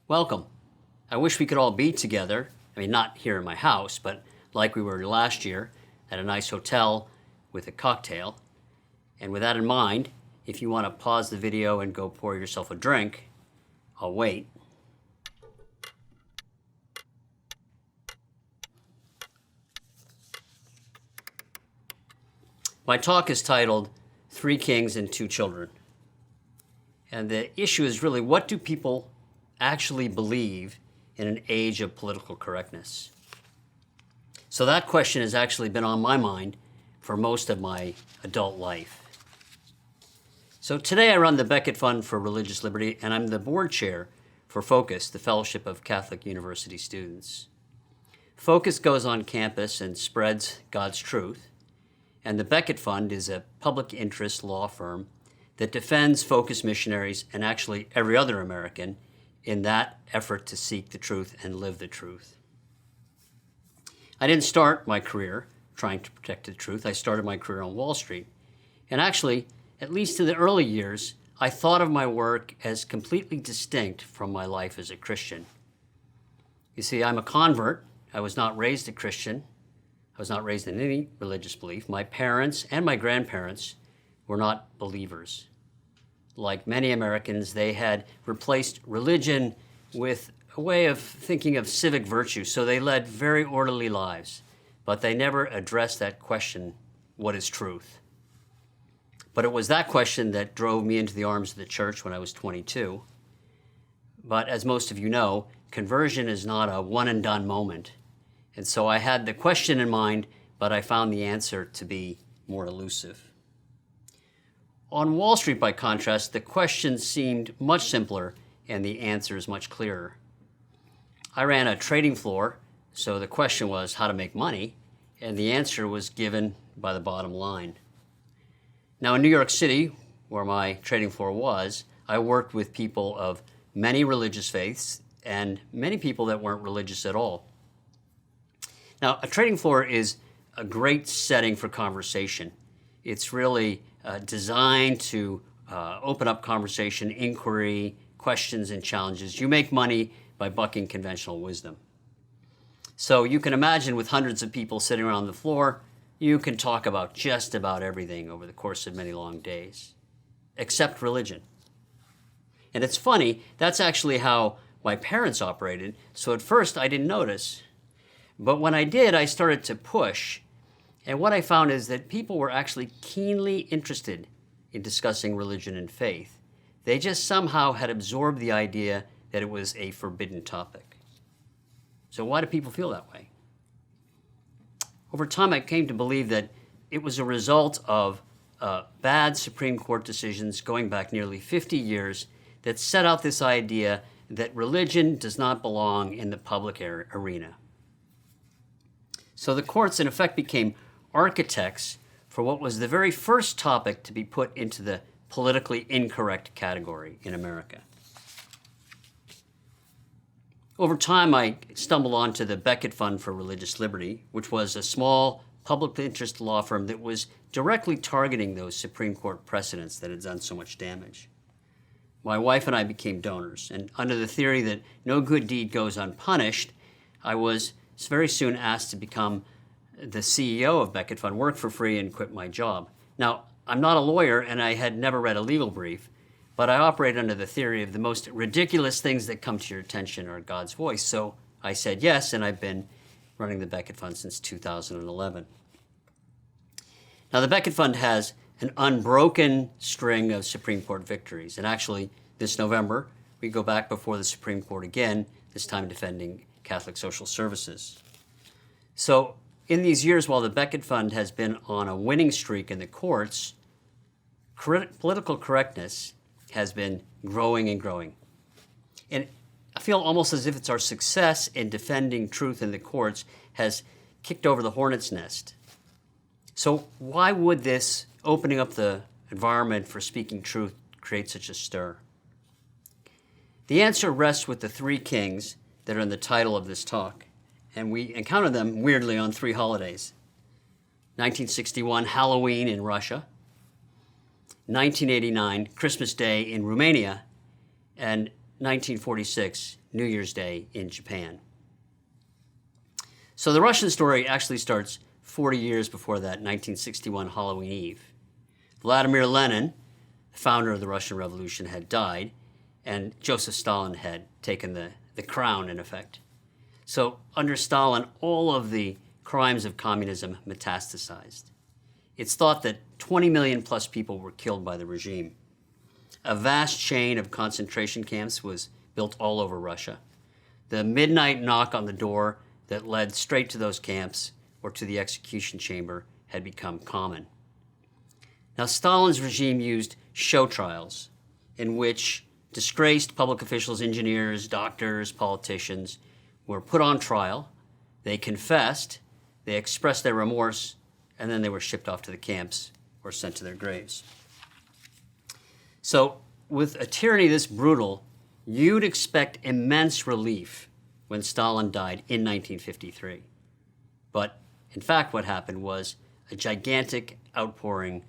Welcome. I wish we could all be together. I mean, not here in my house, but like we were last year at a nice hotel with a cocktail. And with that in mind, if you want to pause the video and go pour yourself a drink, I'll wait. My talk is titled, 3 Kings and 2 Children. And the issue is really, what do people actually believe in an age of political correctness? So that question has actually been on my mind for most of my adult life. So today I run the Becket Fund for Religious Liberty, and I'm the board chair for Focus, the Fellowship of Catholic University Students. Focus goes on campus and spreads God's truth, and the Becket Fund is a public interest law firm that defends Focus missionaries and actually every other American in that effort to seek the truth and live the truth. I didn't start my career trying to protect the truth. I started my career on Wall Street. And actually, at least in the early years, I thought of my work as completely distinct from my life as a Christian. You see, I'm a convert. I was not raised a Christian. I was not raised in any religious belief. My parents and my grandparents were not believers. Like many Americans, they had replaced religion with a way of thinking of civic virtue, so they led very orderly lives, but they never addressed that question, what is truth? But it was that question that drove me into the arms of the church when I was 22. But as most of you know, conversion is not a one-and-done moment. And so I had the question in mind, but I found the answer to be more elusive. On Wall Street, by contrast, the question seemed much simpler and the answers much clearer. I ran a trading floor, so the question was how to make money, and the answer was given by the bottom line. Now in New York City, where my trading floor was, I worked with people of many religious faiths and many people that weren't religious at all. Now, a trading floor is a great setting for conversation. It's really designed to open up conversation, inquiry, questions, and challenges. You make money by bucking conventional wisdom. So you can imagine with hundreds of people sitting around the floor, you can talk about just about everything over the course of many long days, except religion. And it's funny, that's actually how my parents operated. So at first I didn't notice. But when I did, I started to push. And what I found is that people were actually keenly interested in discussing religion and faith. They just somehow had absorbed the idea that it was a forbidden topic. So why do people feel that way? Over time, I came to believe that it was a result of bad Supreme Court decisions going back nearly 50 years that set out this idea that religion does not belong in the public arena. So the courts, in effect, became architects for what was the very first topic to be put into the politically incorrect category in America. Over time, I stumbled onto the Becket Fund for Religious Liberty, which was a small public interest law firm that was directly targeting those Supreme Court precedents that had done so much damage. My wife and I became donors, and under the theory that no good deed goes unpunished, I was very soon asked to become the CEO of Becket Fund, work for free, and quit my job. Now, I'm not a lawyer, and I had never read a legal brief, but I operate under the theory of the most ridiculous things that come to your attention are God's voice. So I said yes, and I've been running the Becket Fund since 2011. Now, the Becket Fund has an unbroken string of Supreme Court victories. And actually, this November, we go back before the Supreme Court again, this time defending Catholic social services. So in these years, while the Becket Fund has been on a winning streak in the courts, political correctness has been growing and growing. And I feel almost as if it's our success in defending truth in the courts has kicked over the hornet's nest. So why would this opening up the environment for speaking truth create such a stir? The answer rests with the 3 kings that are in the title of this talk, and we encounter them weirdly on 3 holidays. 1961, Halloween in Russia, 1989, Christmas Day in Romania, and 1946, New Year's Day in Japan. So the Russian story actually starts 40 years before that, 1961 Halloween Eve. Vladimir Lenin, the founder of the Russian Revolution, had died, and Joseph Stalin had taken the crown, in effect. So under Stalin, all of the crimes of communism metastasized. It's thought that 20 million plus people were killed by the regime. A vast chain of concentration camps was built all over Russia. The midnight knock on the door that led straight to those camps or to the execution chamber had become common. Now, Stalin's regime used show trials in which disgraced public officials, engineers, doctors, politicians were put on trial. They confessed, they expressed their remorse, and then they were shipped off to the camps or sent to their graves. So with a tyranny this brutal, you'd expect immense relief when Stalin died in 1953. But in fact, what happened was a gigantic outpouring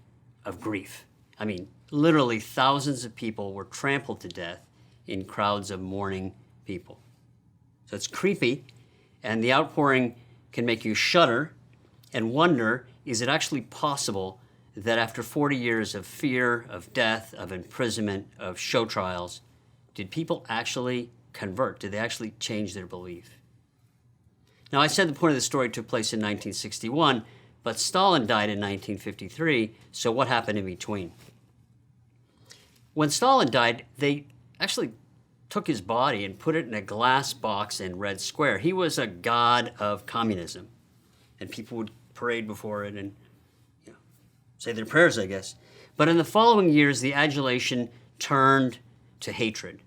of grief. I mean, literally thousands of people were trampled to death in crowds of mourning people. So it's creepy, and the outpouring can make you shudder and wonder, is it actually possible that after 40 years of fear, of death, of imprisonment, of show trials, did people actually convert? Did they actually change their belief? Now, I said the point of the story took place in 1961, but Stalin died in 1953, so what happened in between? When Stalin died, they actually took his body and put it in a glass box in Red Square. He was a god of communism, and people would parade before it and say their prayers, I guess. But in the following years, the adulation turned to hatred.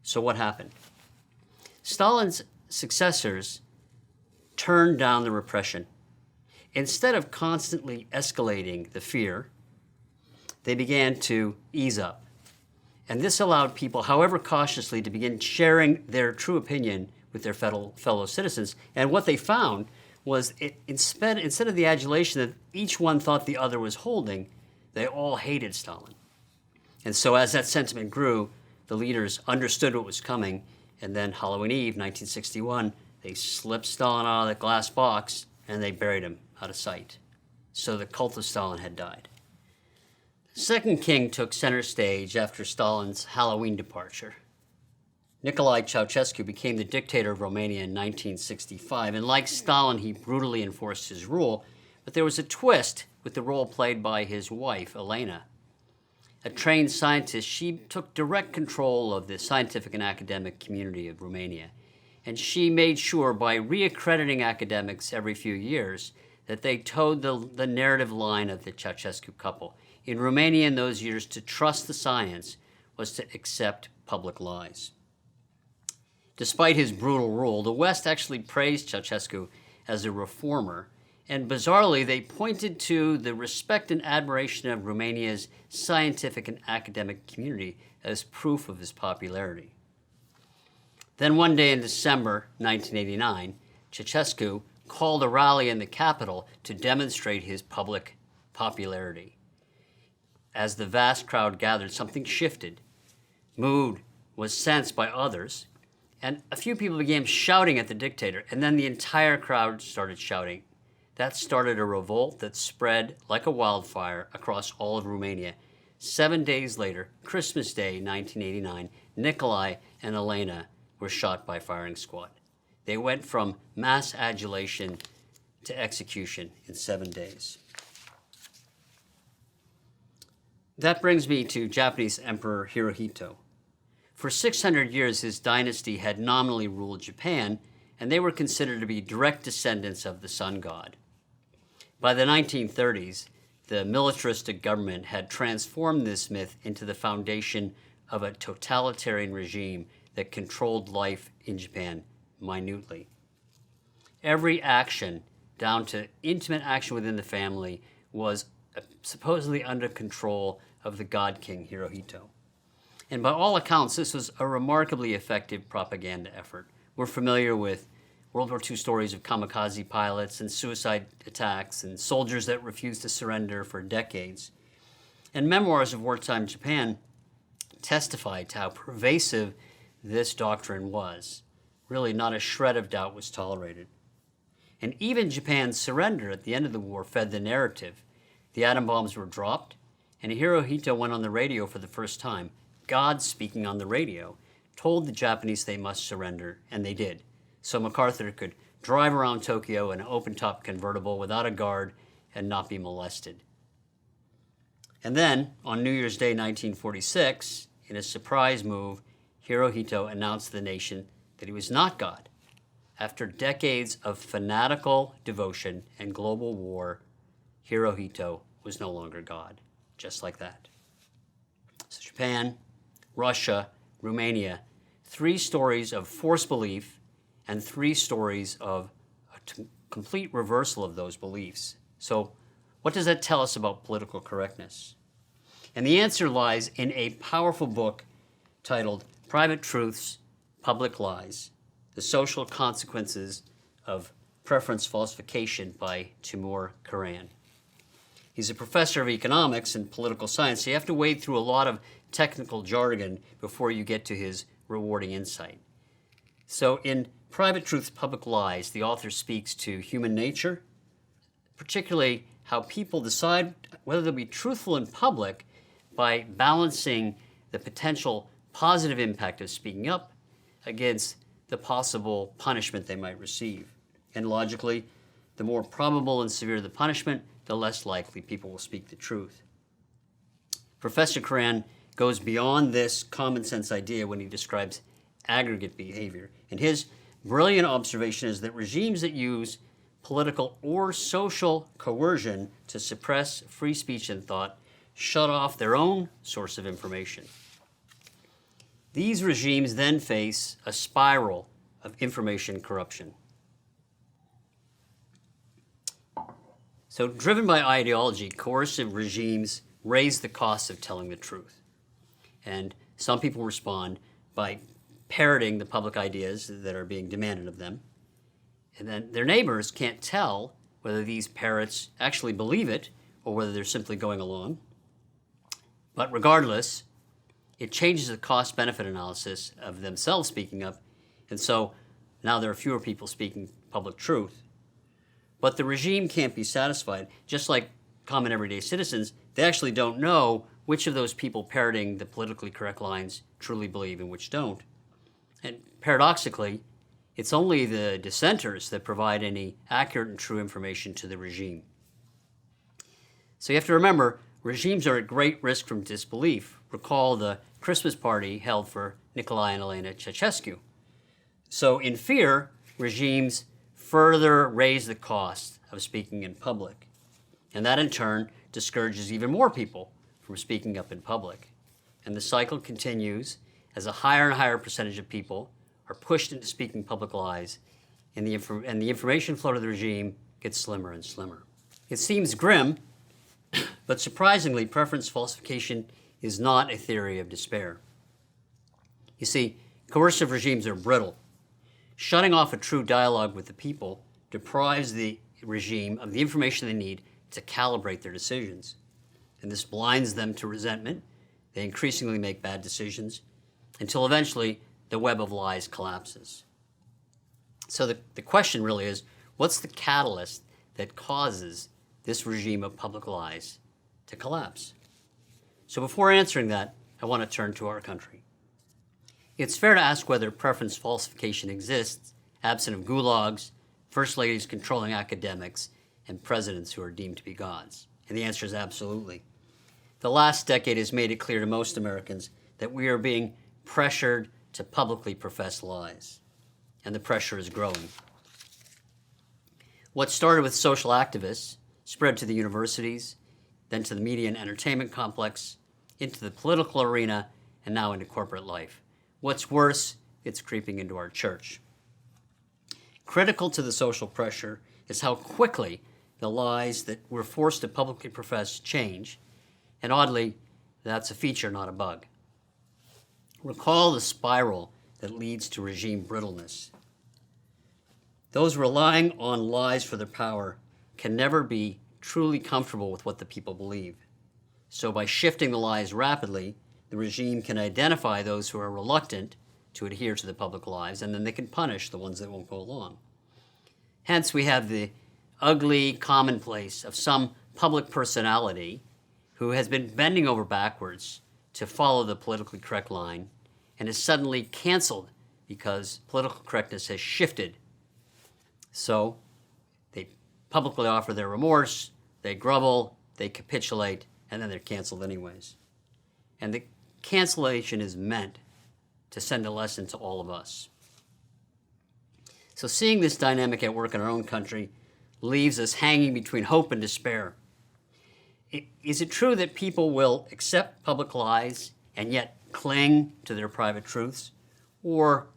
So what happened? Stalin's successors turned down the repression. Instead of constantly escalating the fear, they began to ease up. And this allowed people, however cautiously, to begin sharing their true opinion with their fellow citizens. And what they found was instead of the adulation that each one thought the other was holding, they all hated Stalin. And so as that sentiment grew, the leaders understood what was coming, and then Halloween Eve, 1961, they slipped Stalin out of the glass box and they buried him out of sight. So the cult of Stalin had died. The second king took center stage after Stalin's Halloween departure. Nikolai Chaucesky became the dictator of Romania in 1965, and like Stalin, he brutally enforced his rule, but there was a twist with the role played by his wife, Elena. A trained scientist, she took direct control of the scientific and academic community of Romania, and she made sure by reaccrediting academics every few years that they towed the narrative line of the Ceausescu couple. In Romania in those years, to trust the science was to accept public lies. Despite his brutal rule, the West actually praised Ceausescu as a reformer, and bizarrely, they pointed to the respect and admiration of Romania's scientific and academic community as proof of his popularity. Then one day in December 1989, Ceausescu called a rally in the capital to demonstrate his public popularity. As the vast crowd gathered, something shifted. Mood was sensed by others, and a few people began shouting at the dictator, and then the entire crowd started shouting. That started a revolt that spread like a wildfire across all of Romania. 7 days later, Christmas Day, 1989, Nikolai and Elena were shot by firing squad. They went from mass adulation to execution in 7 days. That brings me to Japanese Emperor Hirohito. For 600 years, his dynasty had nominally ruled Japan, and they were considered to be direct descendants of the sun god. By the 1930s, the militaristic government had transformed this myth into the foundation of a totalitarian regime that controlled life in Japan minutely. Every action, down to intimate action within the family, was supposedly under control of the god king Hirohito. And by all accounts, this was a remarkably effective propaganda effort. We're familiar with World War II stories of kamikaze pilots and suicide attacks and soldiers that refused to surrender for decades. And memoirs of wartime Japan testify to how pervasive this doctrine was. Really, not a shred of doubt was tolerated. And even Japan's surrender at the end of the war fed the narrative. The atom bombs were dropped, and Hirohito went on the radio for the first time. God, speaking on the radio, told the Japanese they must surrender, and they did. So MacArthur could drive around Tokyo in an open-top convertible without a guard and not be molested. And then, on New Year's Day 1946, in a surprise move, Hirohito announced to the nation that he was not God. After decades of fanatical devotion and global war, Hirohito was no longer God, just like that. So Japan, Russia, Romania, 3 stories of forced belief and 3 stories of a complete reversal of those beliefs. So what does that tell us about political correctness? And the answer lies in a powerful book titled Private Truths, Public Lies, The Social Consequences of Preference Falsification by Timur Kuran. He's a professor of economics and political science, so you have to wade through a lot of technical jargon before you get to his rewarding insight. So in Private Truths, Public Lies, the author speaks to human nature, particularly how people decide whether they'll be truthful in public by balancing the potential positive impact of speaking up against the possible punishment they might receive. And logically, the more probable and severe the punishment, the less likely people will speak the truth. Professor Kuran goes beyond this common sense idea when he describes aggregate behavior. And his brilliant observation is that regimes that use political or social coercion to suppress free speech and thought shut off their own source of information. These regimes then face a spiral of information corruption. So, driven by ideology, coercive regimes raise the cost of telling the truth. And some people respond by parroting the public ideas that are being demanded of them. And then their neighbors can't tell whether these parrots actually believe it or whether they're simply going along. But regardless, it changes the cost-benefit analysis of themselves speaking up, and so now there are fewer people speaking public truth. But the regime can't be satisfied. Just like common everyday citizens, they actually don't know which of those people parroting the politically correct lines truly believe and which don't. And paradoxically, it's only the dissenters that provide any accurate and true information to the regime. So you have to remember, regimes are at great risk from disbelief. Recall the Christmas party held for Nikolai and Elena Chaucesky. So in fear, regimes further raise the cost of speaking in public. And that in turn discourages even more people from speaking up in public. And the cycle continues as a higher and higher percentage of people are pushed into speaking public lies, and the information flow to the regime gets slimmer and slimmer. It seems grim, but surprisingly, preference falsification is not a theory of despair. You see, coercive regimes are brittle. Shutting off a true dialogue with the people deprives the regime of the information they need to calibrate their decisions. And this blinds them to resentment. They increasingly make bad decisions until eventually the web of lies collapses. So the question really is, what's the catalyst that causes this regime of public lies to collapse? So before answering that, I want to turn to our country. It's fair to ask whether preference falsification exists, absent of gulags, first ladies controlling academics, and presidents who are deemed to be gods. And the answer is absolutely. The last decade has made it clear to most Americans that we are being pressured to publicly profess lies, and the pressure is growing. What started with social activists spread to the universities, then to the media and entertainment complex, into the political arena, and now into corporate life. What's worse, it's creeping into our church. Critical to the social pressure is how quickly the lies that we're forced to publicly profess change, and oddly, that's a feature, not a bug. Recall the spiral that leads to regime brittleness. Those relying on lies for their power can never be truly comfortable with what the people believe. So by shifting the lies rapidly, the regime can identify those who are reluctant to adhere to the public lies, and then they can punish the ones that won't go along. Hence, we have the ugly commonplace of some public personality who has been bending over backwards to follow the politically correct line and is suddenly canceled because political correctness has shifted. So they publicly offer their remorse, they grovel, they capitulate, and then they're canceled anyways. And the cancellation is meant to send a lesson to all of us. So seeing this dynamic at work in our own country leaves us hanging between hope and despair. Is it true that people will accept public lies and yet cling to their private truths? Or,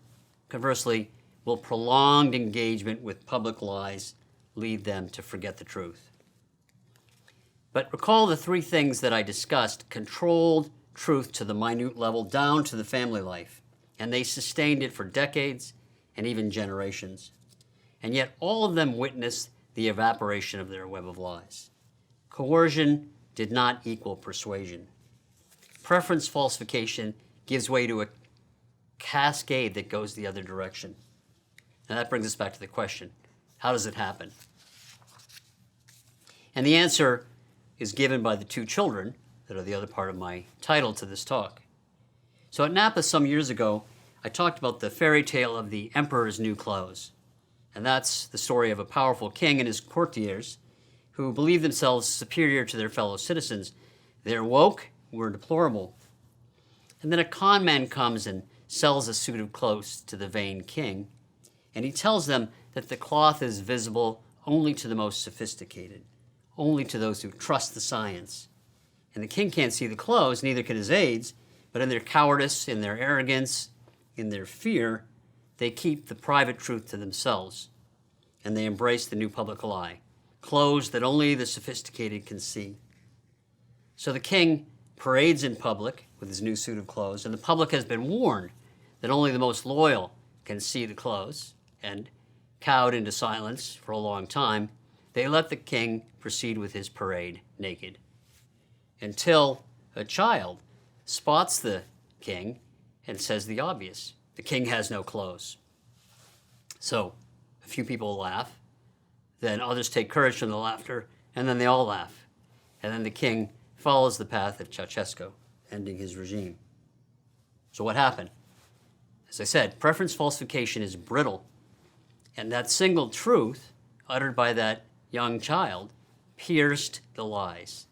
conversely, will prolonged engagement with public lies lead them to forget the truth? But recall the three things that I discussed controlled truth to the minute level down to the family life, and they sustained it for decades and even generations. And yet all of them witnessed the evaporation of their web of lies. Coercion did not equal persuasion. Preference falsification gives way to a cascade that goes the other direction. And that brings us back to the question, how does it happen? And the answer is given by the two children that are the other part of my title to this talk. So at Napa some years ago, I talked about the fairy tale of the emperor's new clothes. And that's the story of a powerful king and his courtiers who believe themselves superior to their fellow citizens. They're woke, we're deplorable. And then a con man comes and sells a suit of clothes to the vain king, and he tells them that the cloth is visible only to the most sophisticated, only to those who trust the science. And the king can't see the clothes, neither can his aides, but in their cowardice, in their arrogance, in their fear, they keep the private truth to themselves, and they embrace the new public lie, clothes that only the sophisticated can see. So the king parades in public with his new suit of clothes, and the public has been warned that only the most loyal can see the clothes, and cowed into silence for a long time, they let the king proceed with his parade naked, until a child spots the king and says the obvious: the king has no clothes. So a few people laugh, then others take courage from the laughter, and then they all laugh. And then the king follows the path of Ceausescu, ending his regime. So what happened? As I said, preference falsification is brittle, and that single truth uttered by that young child pierced the lies.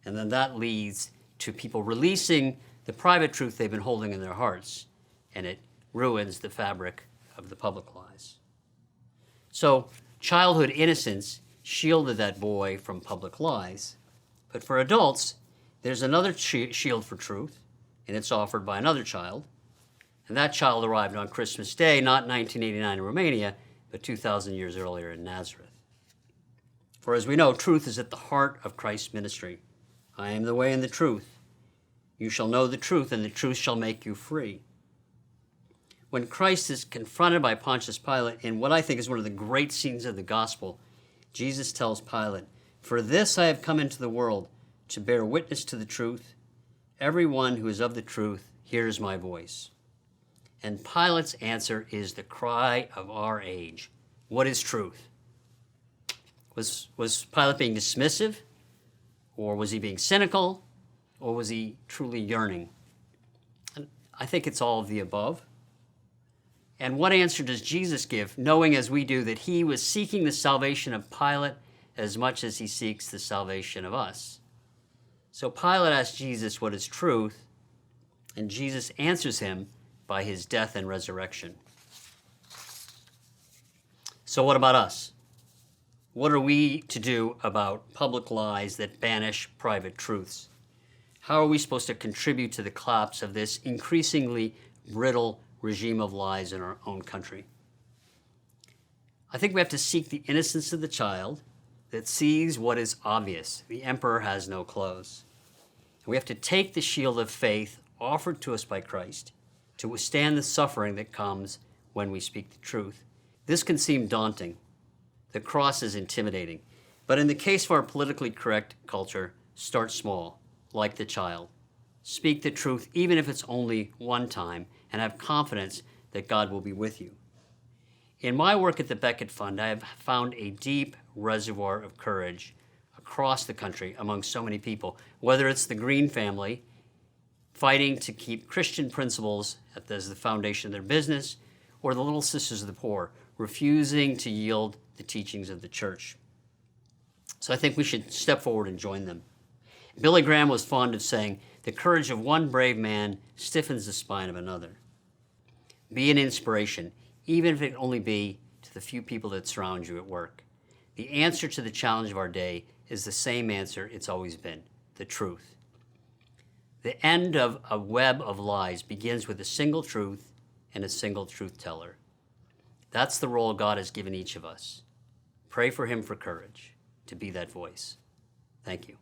And then that leads to people releasing the private truth they've been holding in their hearts, and it ruins the fabric of the public lies. So childhood innocence shielded that boy from public lies, but for adults, there's another shield for truth, and it's offered by another child, and that child arrived on Christmas Day, not 1989 in Romania, but 2,000 years earlier in Nazareth. For as we know, truth is at the heart of Christ's ministry. I am the way and the truth. You shall know the truth, and the truth shall make you free. When Christ is confronted by Pontius Pilate in what I think is one of the great scenes of the gospel, Jesus tells Pilate, "For this I have come into the world, to bear witness to the truth. Everyone who is of the truth hears my voice." And Pilate's answer is the cry of our age. What is truth? Was Pilate being dismissive? Or was he being cynical? Or was he truly yearning? And I think it's all of the above. And what answer does Jesus give, knowing as we do that he was seeking the salvation of Pilate as much as he seeks the salvation of us? So Pilate asks Jesus what is truth, and Jesus answers him by his death and resurrection. So what about us? What are we to do about public lies that banish private truths? How are we supposed to contribute to the collapse of this increasingly brittle regime of lies in our own country? I think we have to seek the innocence of the child that sees what is obvious. The emperor has no clothes. We have to take the shield of faith offered to us by Christ to withstand the suffering that comes when we speak the truth. This can seem daunting. The cross is intimidating. But in the case of our politically correct culture, start small, like the child. Speak the truth, even if it's only one time, and have confidence that God will be with you. In my work at the Becket Fund, I have found a deep reservoir of courage across the country among so many people, whether it's the Green family fighting to keep Christian principles as the foundation of their business, or the Little Sisters of the Poor refusing to yield the teachings of the church. So I think we should step forward and join them. Billy Graham was fond of saying, "The courage of one brave man stiffens the spine of another." Be an inspiration, even if it only be to the few people that surround you at work. The answer to the challenge of our day is the same answer it's always been: the truth. The end of a web of lies begins with a single truth and a single truth teller. That's the role God has given each of us. Pray for him for courage to be that voice. Thank you.